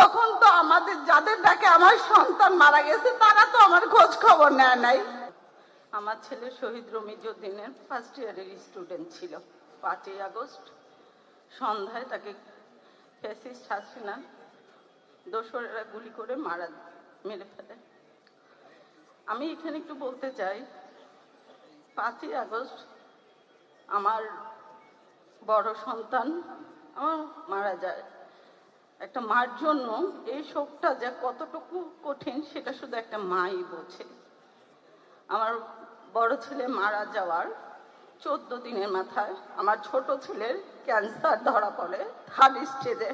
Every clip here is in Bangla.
তখন তো আমাদের যাদের ডাকে আমার সন্তান মারা গেছে তারা তো আমার খোঁজ খবর নেয় নাই। আমার ছেলে শহীদ রমিজউদ্দিনের ফার্স্ট ইয়ারের স্টুডেন্ট ছিল। 5ই আগস্ট সন্ধ্যায় তাকে ফ্যাসিস্ট হাসিনা দোসরেরা গুলি করে মেরে ফেলে। আমি এখানে একটু বলতে চাই, 5ই আগস্ট আমার বড় সন্তান আমার মারা যায়। একটা মার জন্য এই শোকটা যে কতটুকু কঠিন সেটা শুধু একটা মাই বোঝে। আমার বড় ছেলে মারা যাওয়ার 14 দিনের মাথায় আমার ছোট ছেলের ক্যান্সার ধরা পড়ে 3rd স্টেজে।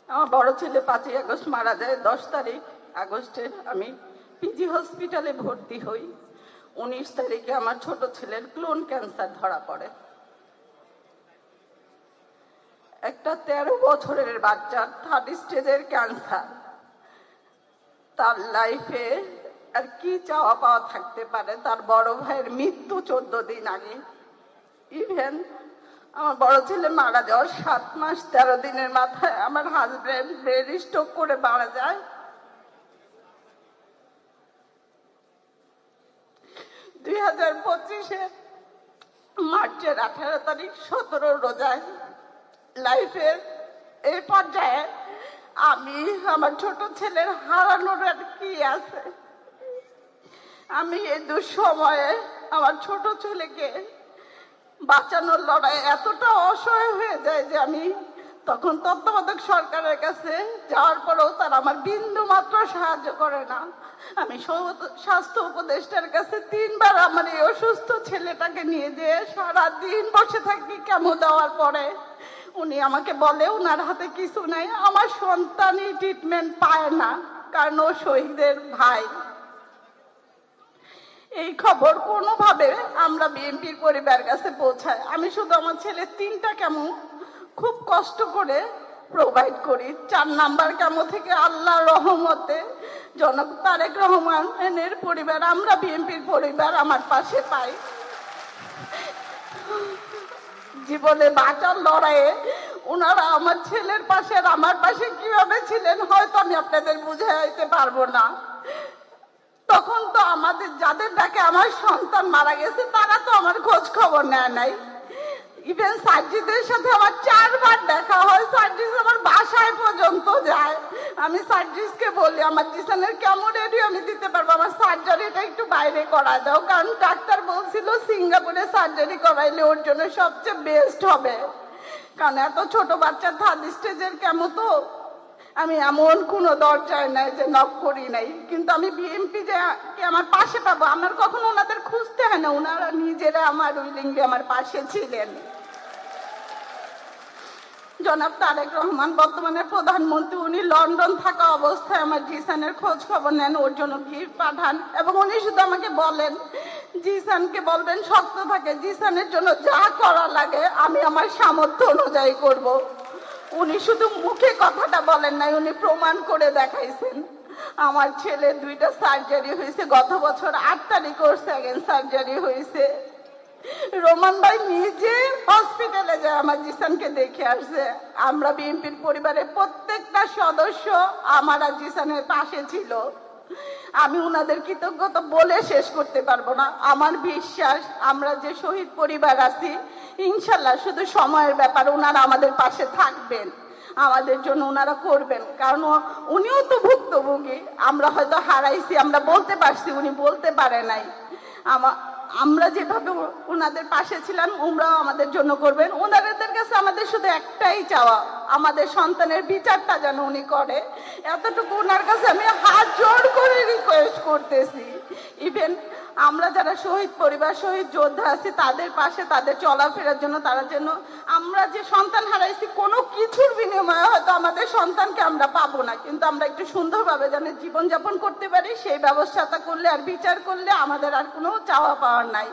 আমার বড় ছেলে 5ই আগস্ট মারা যায়। 10 তারিখ আগস্টের আমি পিজি হসপিটালে ভর্তি হই। 19 তারিখে আমার ছোট ছেলের ক্লোন ক্যান্সার ধরা পড়ে। একটা 13 বছরের বাচ্চা 3rd স্টেজের ক্যান্সার, তার লাইফে আর কি চাওয়া পাওয়া থাকতে পারে? তার বড় ভাইয়ের মৃত্যু 14 দিন আগে। ইভেন আমার বড় ছেলে মারা যাওয়ার 7 মাস 13 দিনের মাথায় আমার হাজবেন্ড ব্রেন স্ট্রোক করে মারা যায়। 2025 মার্চের 18 তারিখ 17 রোজায় লাইফের এই পর্যায়ে আমি আমার ছোট ছেলের হারানোর আর কি আছে? আমি এই দুঃসময়ে আমার ছোট ছেলেকে বাঁচানোর লড়াই এতটা অসহায় হয়ে যায় যে আমি তখন তত্ত্বাবধায়ক সরকারের কাছে যাওয়ার পরেও তারা আমার বিন্দু মাত্র সাহায্য করে না। আমি স্বাস্থ্য উপদেষ্টার কাছে 3 বার আমার এই অসুস্থ ছেলেটাকে নিয়ে যেয়ে সারাদিন বসে থাকি কেমো দেওয়ার পরে। উনি আমাকে বলে ওনার হাতে কিছু নাই, আমার সন্তানই ট্রিটমেন্ট পায় না কারণ ও শহীদের ভাই। এই খবর কোনোভাবে আমরা বিএনপির পরিবারের কাছে পৌঁছায়। আমি শুধু আমার ছেলের 3টা কেমো খুব কষ্ট করে প্রোভাইড করি। 4 নাম্বার কেমো থেকে আল্লাহর রহমতে জনাব তারেক রহমানের পরিবার, আমরা বিএনপির পরিবার আমার পাশে পাই। জীবনে বাঁচার লড়াইয়ে ওনারা আমার ছেলের পাশে আর আমার পাশে কিভাবে ছিলেন হয়তো আমি আপনাদের বুঝাইতে পারবো না। তখন তো আমাদের যাদের ডাকে আমার সন্তান মারা গেছে তারা তো আমার খোঁজ খবর নেয় নাই। ইভেন সার্জিদের সাথে আমার 4 বার দেখা হয়। সার্জিস আমার বাসায় পর্যন্ত যায়। আমি সার্জিসকে বলি আমার জিসানের কেমন রেডি আমি দিতে পারবো, আমার সার্জারিটা একটু বাইরে করা দাও, কারণ ডাক্তার বলছিল সিঙ্গাপুরে সার্জারি করাইলে ওর জন্য সবচেয়ে বেস্ট হবে, কারণ এত ছোট বাচ্চা 3rd স্টেজের কেমো তো। আমি এমন কোনো দরজায় নাই যে নক করি নাই, কিন্তু আমি বিএনপি যে আমার পাশে পাবো আমার কখনো ওনাদের খুঁজতে হয় না, ওনারা নিজেরা আমার উইলিংলি আমার পাশে ছিলেন। জনাব তারেক রহমান বর্তমানে প্রধানমন্ত্রী, উনি লন্ডন থাকা অবস্থায় আমার জিসানের খোঁজ খবর নেন, ওর জন্য গিফট পাঠান এবং উনি শুধু আমাকে বলেন জিসানকে বলবেন শক্ত থাকে, জিসানের জন্য যা করা লাগে আমি আমার সামর্থ্য অনুযায়ী করব। উনি শুধু মুখে কথাটা বলেন নাই, উনি প্রমাণ করে দেখাইছেন। আমার ছেলে 2টা সার্জারি হয়েছে, গত বছর 8 তারিখ ওর 2nd সার্জারি হয়েছে। রোমান ভাই নিজে হসপিটালে যায় আমার জিসানকে দেখে আসছে। আমরা বিএনপির পরিবারের প্রত্যেকটা সদস্য আমার আর জিসানের পাশে ছিল। আমি ওনাদের কৃতজ্ঞতা বলে শেষ করতে পারবো না। আমার বিশ্বাস আমরা যে শহীদ পরিবার আছি ইনশাল্লাহ শুধু সময়ের ব্যাপার, ওনারা আমাদের পাশে থাকবেন, আমাদের জন্য ওনারা করবেন, কারণ উনিও তো ভুক্তভোগী। আমরা হয়তো হারাইছি, আমরা বলতে পারছি, উনি বলতে পারে নাই। আমরা যেভাবে ওনাদের পাশে ছিলাম ওনারাও আমাদের জন্য করবেন। ওনাদের কাছে আমাদের শুধু একটাই চাওয়া, আমাদের সন্তানের বিচারটা যেন উনি করে, এতটুকু ওনার কাছে আমি হাত জোড় করে রিকোয়েস্ট করতেছি। ইভেন আমরা যারা শহীদ পরিবার শহীদ যোদ্ধা আছি তাদের পাশে, তাদের চলাফেরার জন্য, তারা যেন আমরা যে সন্তান হারাইছি কোনো কিছুর বিনিময়ে হয়তো আমাদের সন্তানকে আমরা পাবো না, কিন্তু আমরা একটু সুন্দরভাবে যেন জীবনযাপন করতে পারি সেই ব্যবস্থাটা করলে আর বিচার করলে আমাদের আর কোনো চাওয়া পাওয়ার নাই।